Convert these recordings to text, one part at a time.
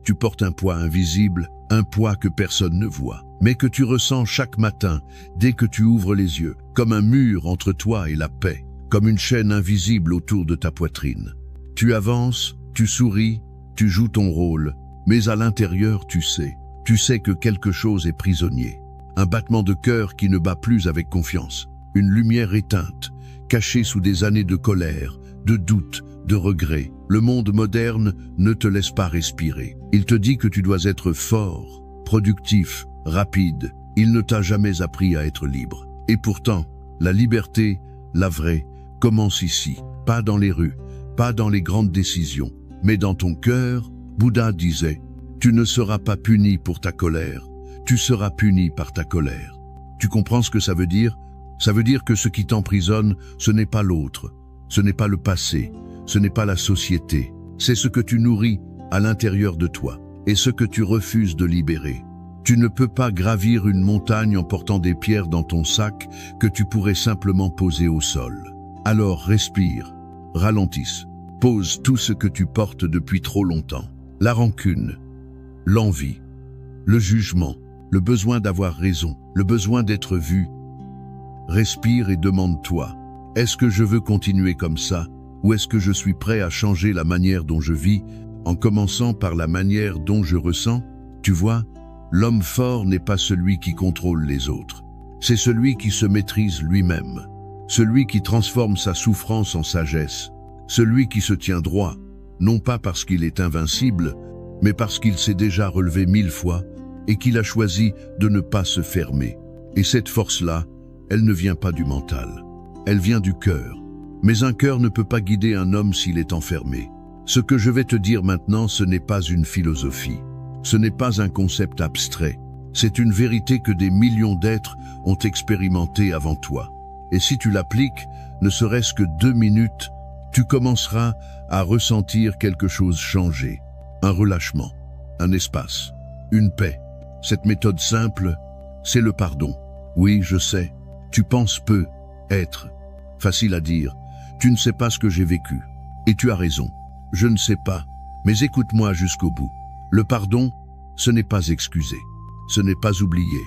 Tu portes un poids invisible, un poids que personne ne voit, mais que tu ressens chaque matin dès que tu ouvres les yeux, comme un mur entre toi et la paix, comme une chaîne invisible autour de ta poitrine. Tu avances, tu souris, tu joues ton rôle, mais à l'intérieur tu sais que quelque chose est prisonnier. Un battement de cœur qui ne bat plus avec confiance, une lumière éteinte, cachée sous des années de colère, de doute, de regret. Le monde moderne ne te laisse pas respirer. Il te dit que tu dois être fort, productif, rapide. Il ne t'a jamais appris à être libre. Et pourtant, la liberté, la vraie, commence ici, pas dans les rues, pas dans les grandes décisions, mais dans ton cœur. Bouddha disait, tu ne seras pas puni pour ta colère, tu seras puni par ta colère. Tu comprends ce que ça veut dire? Ça veut dire que ce qui t'emprisonne, ce n'est pas l'autre, ce n'est pas le passé, ce n'est pas la société, c'est ce que tu nourris à l'intérieur de toi et ce que tu refuses de libérer. Tu ne peux pas gravir une montagne en portant des pierres dans ton sac que tu pourrais simplement poser au sol. Alors respire, ralentisse, pose tout ce que tu portes depuis trop longtemps. La rancune, l'envie, le jugement, le besoin d'avoir raison, le besoin d'être vu. Respire et demande-toi, est-ce que je veux continuer comme ça, ou est-ce que je suis prêt à changer la manière dont je vis, en commençant par la manière dont je ressens? Tu vois, l'homme fort n'est pas celui qui contrôle les autres. C'est celui qui se maîtrise lui-même, celui qui transforme sa souffrance en sagesse, celui qui se tient droit, non pas parce qu'il est invincible, mais parce qu'il s'est déjà relevé 1000 fois et qu'il a choisi de ne pas se fermer. Et cette force-là, elle ne vient pas du mental, elle vient du cœur. Mais un cœur ne peut pas guider un homme s'il est enfermé. Ce que je vais te dire maintenant, ce n'est pas une philosophie, ce n'est pas un concept abstrait, c'est une vérité que des millions d'êtres ont expérimentée avant toi. Et si tu l'appliques, ne serait-ce que 2 minutes, tu commenceras à ressentir quelque chose changer. Un relâchement, un espace, une paix. Cette méthode simple, c'est le pardon. Oui, je sais, tu penses peu être. Facile à dire, tu ne sais pas ce que j'ai vécu. Et tu as raison, je ne sais pas, mais écoute-moi jusqu'au bout. Le pardon, ce n'est pas excuser, ce n'est pas oublier,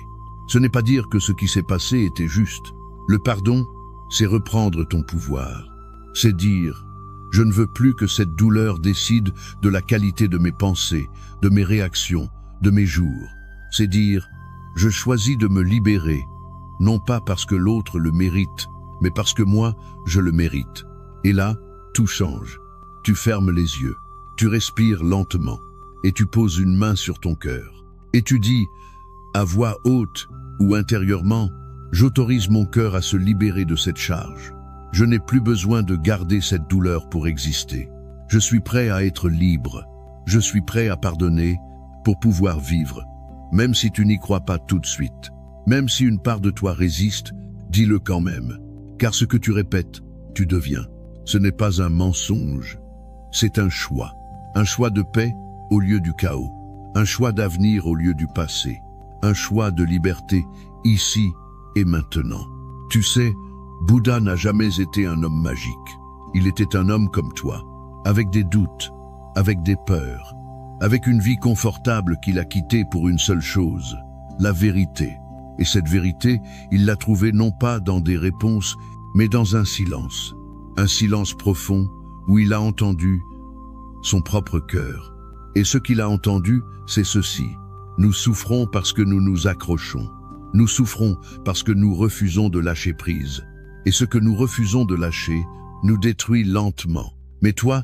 ce n'est pas dire que ce qui s'est passé était juste. Le pardon, c'est reprendre ton pouvoir. C'est dire, je ne veux plus que cette douleur décide de la qualité de mes pensées, de mes réactions, de mes jours. C'est dire, je choisis de me libérer, non pas parce que l'autre le mérite, mais parce que moi, je le mérite. Et là, tout change. Tu fermes les yeux, tu respires lentement, et tu poses une main sur ton cœur. Et tu dis, à voix haute ou intérieurement, j'autorise mon cœur à se libérer de cette charge. Je n'ai plus besoin de garder cette douleur pour exister. Je suis prêt à être libre. Je suis prêt à pardonner pour pouvoir vivre. Même si tu n'y crois pas tout de suite, même si une part de toi résiste, dis-le quand même. Car ce que tu répètes, tu deviens. Ce n'est pas un mensonge, c'est un choix de paix au lieu du chaos, un choix d'avenir au lieu du passé, un choix de liberté ici et maintenant. Tu sais, Bouddha n'a jamais été un homme magique. Il était un homme comme toi, avec des doutes, avec des peurs, avec une vie confortable qu'il a quittée pour une seule chose, la vérité. Et cette vérité, il l'a trouvée non pas dans des réponses, mais dans un silence profond où il a entendu son propre cœur. Et ce qu'il a entendu, c'est ceci. Nous souffrons parce que nous nous accrochons. Nous souffrons parce que nous refusons de lâcher prise. Et ce que nous refusons de lâcher nous détruit lentement. Mais toi,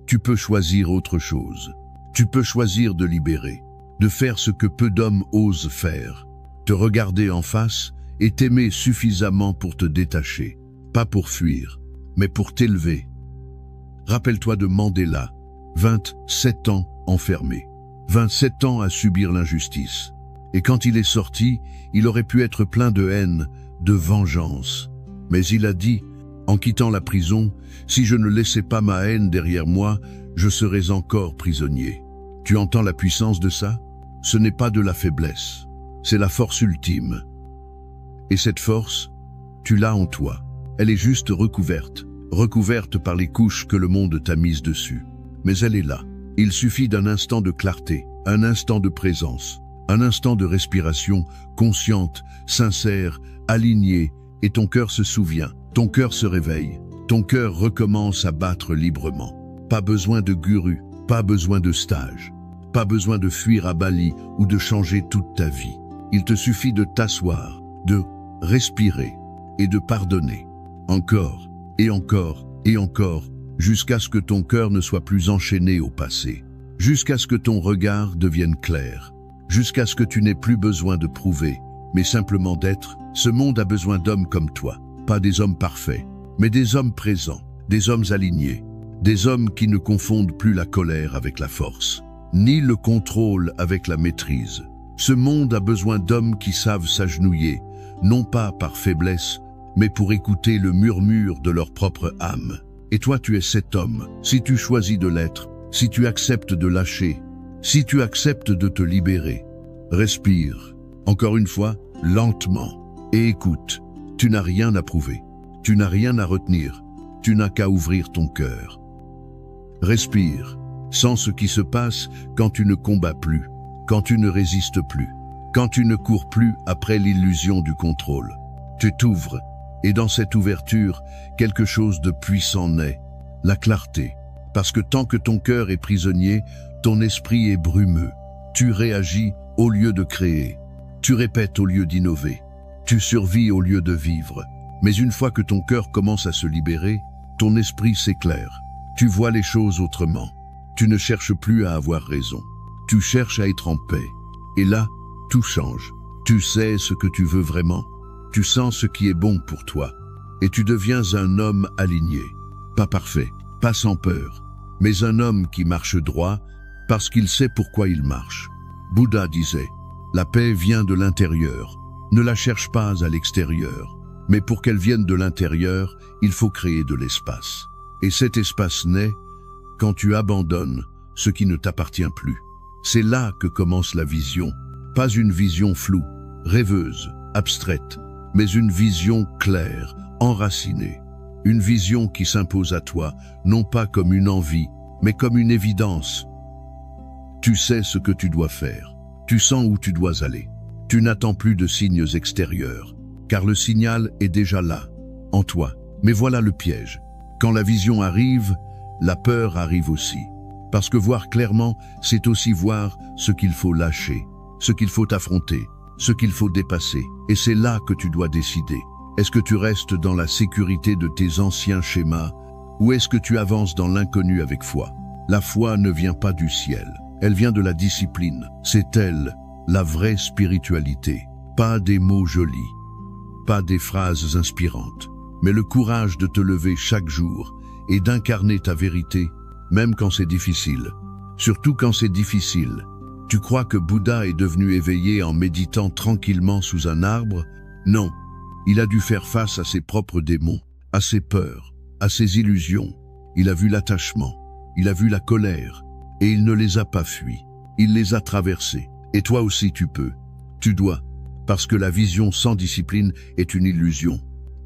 tu peux choisir autre chose. Tu peux choisir de libérer, de faire ce que peu d'hommes osent faire. Te regarder en face et t'aimer suffisamment pour te détacher. Pas pour fuir, mais pour t'élever. Rappelle-toi de Mandela, 27 ans enfermé, 27 ans à subir l'injustice. Et quand il est sorti, il aurait pu être plein de haine, de vengeance. Mais il a dit, en quittant la prison, si je ne laissais pas ma haine derrière moi, je serais encore prisonnier. Tu entends la puissance de ça? Ce n'est pas de la faiblesse, c'est la force ultime. Et cette force, tu l'as en toi. Elle est juste recouverte par les couches que le monde t'a mises dessus. Mais elle est là, Il suffit d'un instant de clarté, un instant de présence, un instant de respiration consciente, sincère, alignée, et ton cœur se souvient, ton cœur se réveille, ton cœur recommence à battre librement. Pas besoin de guru, pas besoin de stage, pas besoin de fuir à Bali ou de changer toute ta vie. Il te suffit de t'asseoir, de respirer et de pardonner. Encore et encore et encore, jusqu'à ce que ton cœur ne soit plus enchaîné au passé, jusqu'à ce que ton regard devienne clair, jusqu'à ce que tu n'aies plus besoin de prouver, mais simplement d'être. Ce monde a besoin d'hommes comme toi, pas des hommes parfaits, mais des hommes présents, des hommes alignés, des hommes qui ne confondent plus la colère avec la force, ni le contrôle avec la maîtrise. Ce monde a besoin d'hommes qui savent s'agenouiller, non pas par faiblesse, mais pour écouter le murmure de leur propre âme. Et toi, tu es cet homme, si tu choisis de l'être, si tu acceptes de lâcher, si tu acceptes de te libérer. Respire, encore une fois, lentement, et écoute. Tu n'as rien à prouver, tu n'as rien à retenir, tu n'as qu'à ouvrir ton cœur. Respire, sens ce qui se passe quand tu ne combats plus, quand tu ne résistes plus, quand tu ne cours plus après l'illusion du contrôle. Tu t'ouvres, et dans cette ouverture, quelque chose de puissant naît, la clarté. Parce que tant que ton cœur est prisonnier, ton esprit est brumeux. Tu réagis au lieu de créer, tu répètes au lieu d'innover, tu survis au lieu de vivre. Mais une fois que ton cœur commence à se libérer, ton esprit s'éclaire. Tu vois les choses autrement. Tu ne cherches plus à avoir raison. Tu cherches à être en paix. Et là, tout change. Tu sais ce que tu veux vraiment. Tu sens ce qui est bon pour toi. Et tu deviens un homme aligné. Pas parfait, pas sans peur, mais un homme qui marche droit parce qu'il sait pourquoi il marche. Bouddha disait, la paix vient de l'intérieur. Ne la cherche pas à l'extérieur. Mais pour qu'elle vienne de l'intérieur, il faut créer de l'espace. Et cet espace naît quand tu abandonnes ce qui ne t'appartient plus. C'est là que commence la vision. Pas une vision floue, rêveuse, abstraite, mais une vision claire, enracinée. Une vision qui s'impose à toi, non pas comme une envie, mais comme une évidence. Tu sais ce que tu dois faire. Tu sens où tu dois aller. Tu n'attends plus de signes extérieurs, car le signal est déjà là, en toi. Mais voilà le piège. Quand la vision arrive, la peur arrive aussi. Parce que voir clairement, c'est aussi voir ce qu'il faut lâcher, ce qu'il faut affronter, ce qu'il faut dépasser. Et c'est là que tu dois décider. Est-ce que tu restes dans la sécurité de tes anciens schémas, ou est-ce que tu avances dans l'inconnu avec foi? La foi ne vient pas du ciel, elle vient de la discipline. C'est elle, la vraie spiritualité. Pas des mots jolis, pas des phrases inspirantes, mais le courage de te lever chaque jour et d'incarner ta vérité, même quand c'est difficile. Surtout quand c'est difficile. Tu crois que Bouddha est devenu éveillé en méditant tranquillement sous un arbre? Non, il a dû faire face à ses propres démons, à ses peurs, à ses illusions. Il a vu l'attachement, il a vu la colère, et il ne les a pas fuis. Il les a traversés. Et toi aussi tu peux, tu dois, parce que la vision sans discipline est une illusion,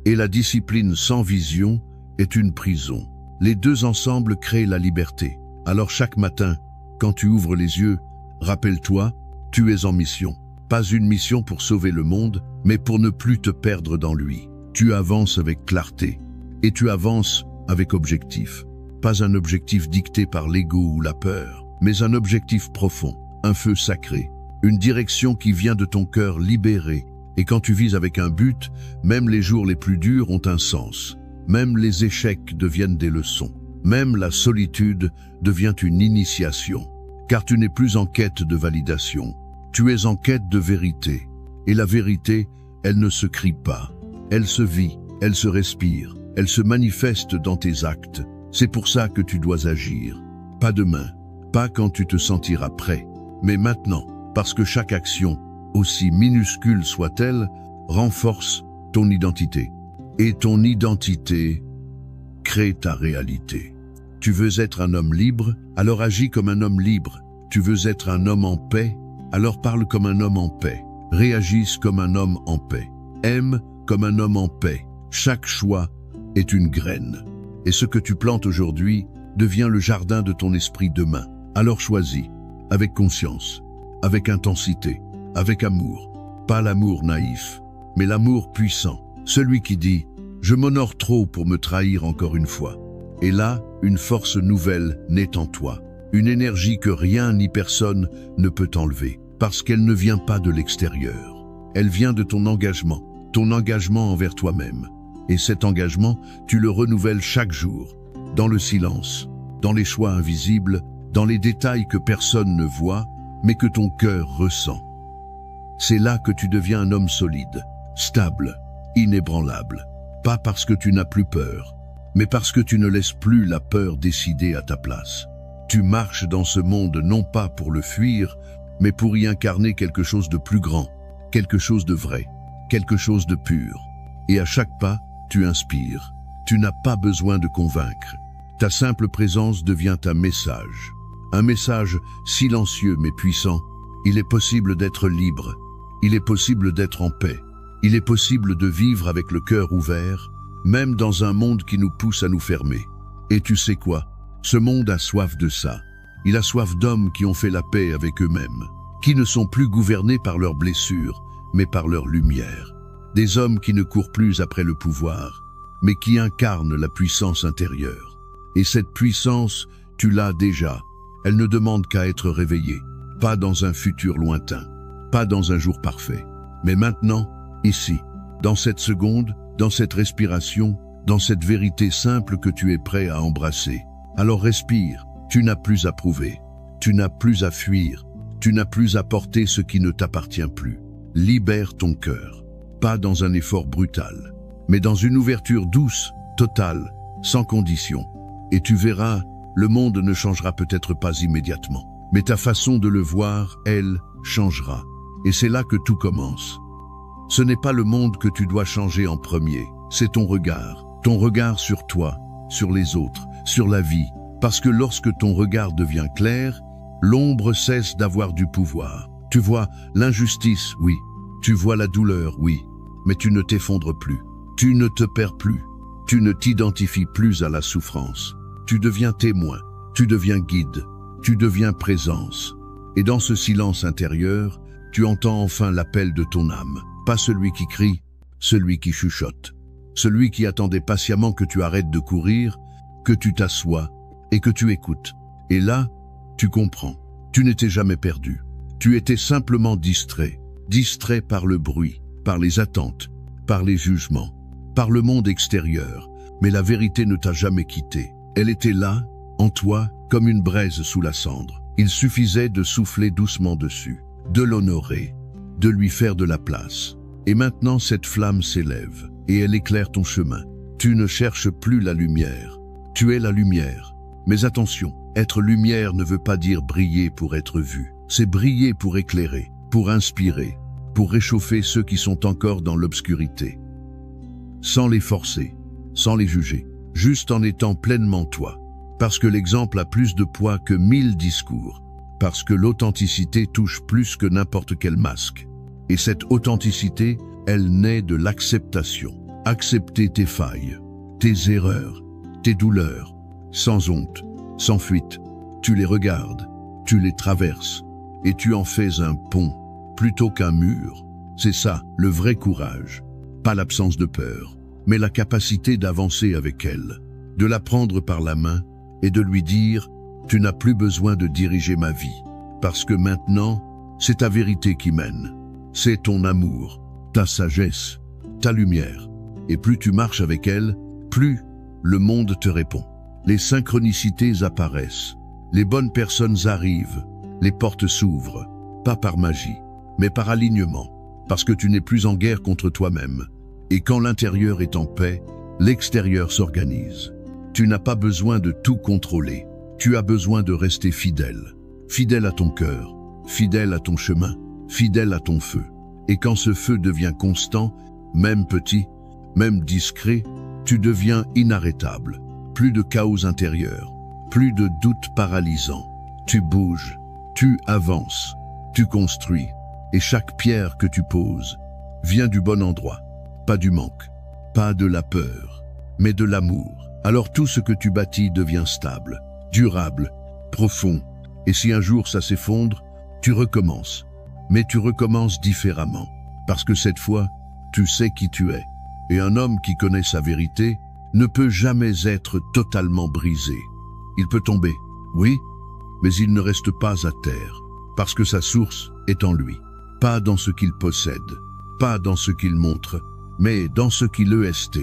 et la discipline sans vision est une prison. Les deux ensemble créent la liberté. Alors chaque matin, quand tu ouvres les yeux, rappelle-toi, tu es en mission. Pas une mission pour sauver le monde, mais pour ne plus te perdre dans lui. Tu avances avec clarté, et tu avances avec objectif. Pas un objectif dicté par l'ego ou la peur, mais un objectif profond, un feu sacré, une direction qui vient de ton cœur libéré. Et quand tu vises avec un but, même les jours les plus durs ont un sens. Même les échecs deviennent des leçons. Même la solitude devient une initiation. Car tu n'es plus en quête de validation. Tu es en quête de vérité. Et la vérité, elle ne se crie pas. Elle se vit, elle se respire, elle se manifeste dans tes actes. C'est pour ça que tu dois agir. Pas demain, pas quand tu te sentiras prêt, mais maintenant, parce que chaque action, aussi minuscule soit-elle, renforce ton identité. Et ton identité crée ta réalité. Tu veux être un homme libre, alors agis comme un homme libre. Tu veux être un homme en paix, alors parle comme un homme en paix. Réagisse comme un homme en paix. Aime comme un homme en paix. Chaque choix est une graine. Et ce que tu plantes aujourd'hui devient le jardin de ton esprit demain. Alors choisis, avec conscience, avec intensité, avec amour. Pas l'amour naïf, mais l'amour puissant. Celui qui dit « Je m'honore trop pour me trahir encore une fois ». Et là, une force nouvelle naît en toi. Une énergie que rien ni personne ne peut enlever. Parce qu'elle ne vient pas de l'extérieur. Elle vient de ton engagement envers toi-même. Et cet engagement, tu le renouvelles chaque jour. Dans le silence, dans les choix invisibles, dans les détails que personne ne voit, mais que ton cœur ressent. C'est là que tu deviens un homme solide, stable, inébranlable. Pas parce que tu n'as plus peur, mais parce que tu ne laisses plus la peur décider à ta place. Tu marches dans ce monde non pas pour le fuir, mais pour y incarner quelque chose de plus grand, quelque chose de vrai, quelque chose de pur. Et à chaque pas, tu inspires. Tu n'as pas besoin de convaincre. Ta simple présence devient un message. Un message silencieux mais puissant. Il est possible d'être libre. Il est possible d'être en paix. Il est possible de vivre avec le cœur ouvert, même dans un monde qui nous pousse à nous fermer. Et tu sais quoi? Ce monde a soif de ça. Il a soif d'hommes qui ont fait la paix avec eux-mêmes, qui ne sont plus gouvernés par leurs blessures, mais par leur lumière. Des hommes qui ne courent plus après le pouvoir, mais qui incarnent la puissance intérieure. Et cette puissance, tu l'as déjà. Elle ne demande qu'à être réveillée, pas dans un futur lointain, pas dans un jour parfait, mais maintenant, ici, dans cette seconde, dans cette respiration, dans cette vérité simple que tu es prêt à embrasser. Alors respire, tu n'as plus à prouver, tu n'as plus à fuir, tu n'as plus à porter ce qui ne t'appartient plus. Libère ton cœur, pas dans un effort brutal, mais dans une ouverture douce, totale, sans condition. Et tu verras, le monde ne changera peut-être pas immédiatement, mais ta façon de le voir, elle, changera. Et c'est là que tout commence. Ce n'est pas le monde que tu dois changer en premier, c'est ton regard sur toi, sur les autres, sur la vie. Parce que lorsque ton regard devient clair, l'ombre cesse d'avoir du pouvoir. Tu vois l'injustice, oui. Tu vois la douleur, oui. Mais tu ne t'effondres plus. Tu ne te perds plus. Tu ne t'identifies plus à la souffrance. Tu deviens témoin. Tu deviens guide. Tu deviens présence. Et dans ce silence intérieur, tu entends enfin l'appel de ton âme. Pas celui qui crie, celui qui chuchote. Celui qui attendait patiemment que tu arrêtes de courir, que tu t'assoies et que tu écoutes. Et là, tu comprends. Tu n'étais jamais perdu. Tu étais simplement distrait. Distrait par le bruit, par les attentes, par les jugements, par le monde extérieur. Mais la vérité ne t'a jamais quitté. Elle était là, en toi, comme une braise sous la cendre. Il suffisait de souffler doucement dessus, de l'honorer, de lui faire de la place. Et maintenant cette flamme s'élève, et elle éclaire ton chemin. Tu ne cherches plus la lumière. Tu es la lumière. Mais attention, être lumière ne veut pas dire briller pour être vu. C'est briller pour éclairer, pour inspirer, pour réchauffer ceux qui sont encore dans l'obscurité. Sans les forcer, sans les juger, juste en étant pleinement toi. Parce que l'exemple a plus de poids que 1000 discours. Parce que l'authenticité touche plus que n'importe quel masque. Et cette authenticité, elle naît de l'acceptation. Accepter tes failles, tes erreurs, tes douleurs, sans honte, sans fuite. Tu les regardes, tu les traverses, et tu en fais un pont, plutôt qu'un mur. C'est ça, le vrai courage. Pas l'absence de peur, mais la capacité d'avancer avec elle, de la prendre par la main et de lui dire « Tu n'as plus besoin de diriger ma vie, parce que maintenant, c'est ta vérité qui mène. C'est ton amour, ta sagesse, ta lumière. Et plus tu marches avec elle, plus le monde te répond. Les synchronicités apparaissent, les bonnes personnes arrivent, les portes s'ouvrent, pas par magie, mais par alignement, parce que tu n'es plus en guerre contre toi-même. Et quand l'intérieur est en paix, l'extérieur s'organise. Tu n'as pas besoin de tout contrôler, tu as besoin de rester fidèle. Fidèle à ton cœur, fidèle à ton chemin, fidèle à ton feu. Et quand ce feu devient constant, même petit, même discret, tu deviens inarrêtable. Plus de chaos intérieur, plus de doutes paralysants. Tu bouges, tu avances, tu construis. Et chaque pierre que tu poses vient du bon endroit, pas du manque, pas de la peur, mais de l'amour. Alors tout ce que tu bâtis devient stable, durable, profond, Et si un jour ça s'effondre, tu recommences. Mais tu recommences différemment. Parce que cette fois, tu sais qui tu es. Et un homme qui connaît sa vérité ne peut jamais être totalement brisé. Il peut tomber, oui, mais il ne reste pas à terre. Parce que sa source est en lui. Pas dans ce qu'il possède, pas dans ce qu'il montre, mais dans ce qu'il est.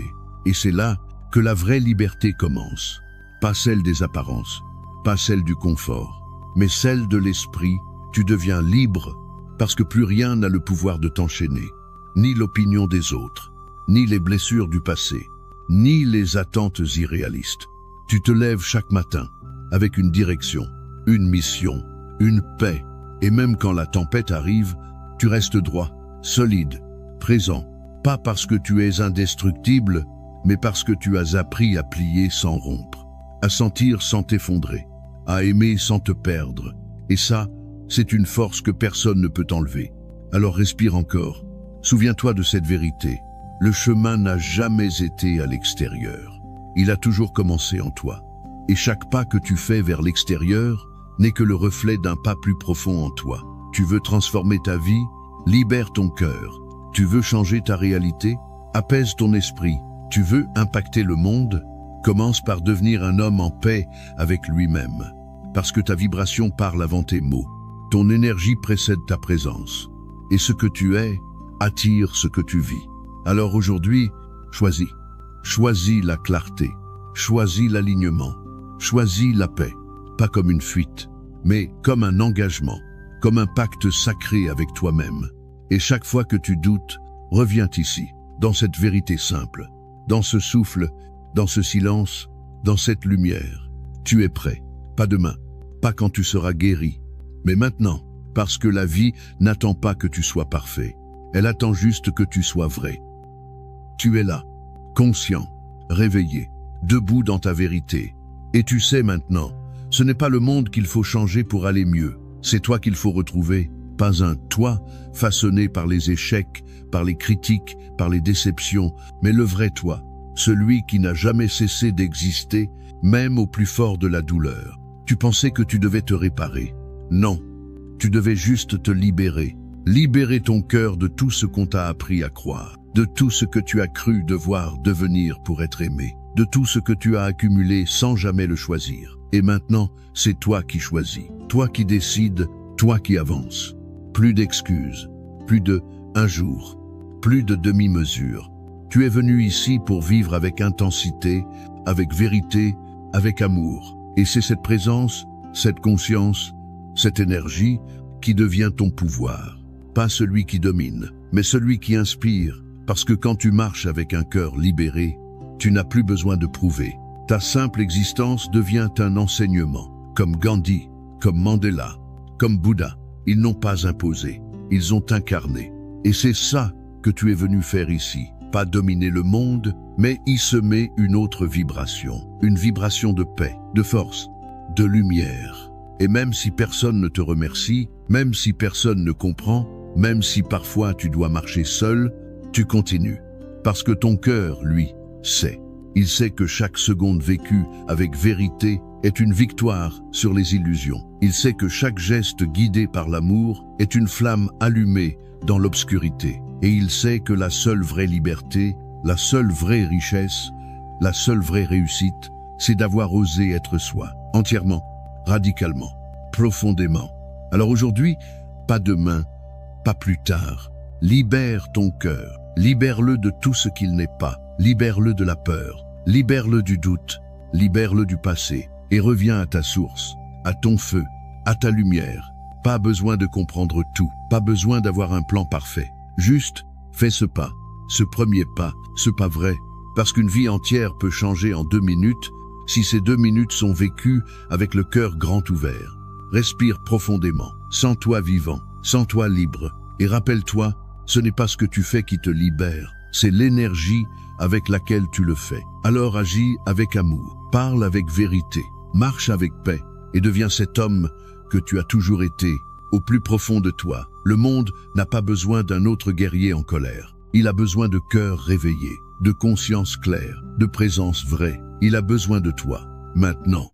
Et c'est là que la vraie liberté commence. Pas celle des apparences, pas celle du confort, mais celle de l'esprit. Tu deviens libre parce que plus rien n'a le pouvoir de t'enchaîner, ni l'opinion des autres, ni les blessures du passé, ni les attentes irréalistes. Tu te lèves chaque matin avec une direction, une mission, une paix, et même quand la tempête arrive, tu restes droit, solide, présent, pas parce que tu es indestructible, mais parce que tu as appris à plier sans rompre, à sentir sans t'effondrer, à aimer sans te perdre. Et ça, c'est une force que personne ne peut enlever. Alors respire encore. Souviens-toi de cette vérité. Le chemin n'a jamais été à l'extérieur. Il a toujours commencé en toi. Et chaque pas que tu fais vers l'extérieur n'est que le reflet d'un pas plus profond en toi. Tu veux transformer ta vie? Libère ton cœur. Tu veux changer ta réalité? Apaise ton esprit. Tu veux impacter le monde? Commence par devenir un homme en paix avec lui-même. Parce que ta vibration parle avant tes mots. Ton énergie précède ta présence. Et ce que tu es attire ce que tu vis. Alors aujourd'hui, choisis. Choisis la clarté. Choisis l'alignement. Choisis la paix. Pas comme une fuite, mais comme un engagement. Comme un pacte sacré avec toi-même. Et chaque fois que tu doutes, reviens ici, dans cette vérité simple, dans ce souffle, dans ce silence, dans cette lumière. Tu es prêt, pas demain, pas quand tu seras guéri, mais maintenant, parce que la vie n'attend pas que tu sois parfait, elle attend juste que tu sois vrai. Tu es là, conscient, réveillé, debout dans ta vérité. Et tu sais maintenant, ce n'est pas le monde qu'il faut changer pour aller mieux. C'est toi qu'il faut retrouver, pas un toi façonné par les échecs, par les critiques, par les déceptions, mais le vrai toi, celui qui n'a jamais cessé d'exister, même au plus fort de la douleur. Tu pensais que tu devais te réparer. Non, tu devais juste te libérer. Libérer ton cœur de tout ce qu'on t'a appris à croire, de tout ce que tu as cru devoir devenir pour être aimé, de tout ce que tu as accumulé sans jamais le choisir. Et maintenant, c'est toi qui choisis, toi qui décides, toi qui avances. Plus d'excuses, plus de un jour, plus de demi-mesure. Tu es venu ici pour vivre avec intensité, avec vérité, avec amour. Et c'est cette présence, cette conscience, cette énergie qui devient ton pouvoir. Pas celui qui domine, mais celui qui inspire. Parce que quand tu marches avec un cœur libéré, tu n'as plus besoin de prouver. Ta simple existence devient un enseignement. Comme Gandhi, comme Mandela, comme Bouddha. Ils n'ont pas imposé, ils ont incarné. Et c'est ça que tu es venu faire ici. Pas dominer le monde, mais y semer une autre vibration. Une vibration de paix, de force, de lumière. Et même si personne ne te remercie, même si personne ne comprend, même si parfois tu dois marcher seul, tu continues. Parce que ton cœur, lui, sait. Il sait que chaque seconde vécue avec vérité est une victoire sur les illusions. Il sait que chaque geste guidé par l'amour est une flamme allumée dans l'obscurité. Et il sait que la seule vraie liberté, la seule vraie richesse, la seule vraie réussite, c'est d'avoir osé être soi, entièrement, radicalement, profondément. Alors aujourd'hui, pas demain, pas plus tard. Libère ton cœur, libère-le de tout ce qu'il n'est pas, libère-le de la peur, libère-le du doute, libère-le du passé et reviens à ta source, à ton feu, à ta lumière. Pas besoin de comprendre tout, pas besoin d'avoir un plan parfait. Juste, fais ce pas, ce premier pas, ce pas vrai, parce qu'une vie entière peut changer en 2 minutes si ces 2 minutes sont vécues avec le cœur grand ouvert. Respire profondément, sens-toi vivant, sens-toi libre, et rappelle-toi, ce n'est pas ce que tu fais qui te libère, c'est l'énergie avec laquelle tu le fais. Alors agis avec amour, parle avec vérité, marche avec paix, et deviens cet homme que tu as toujours été, au plus profond de toi. Le monde n'a pas besoin d'un autre guerrier en colère. Il a besoin de cœur réveillé, de conscience claire, de présence vraie. Il a besoin de toi, maintenant.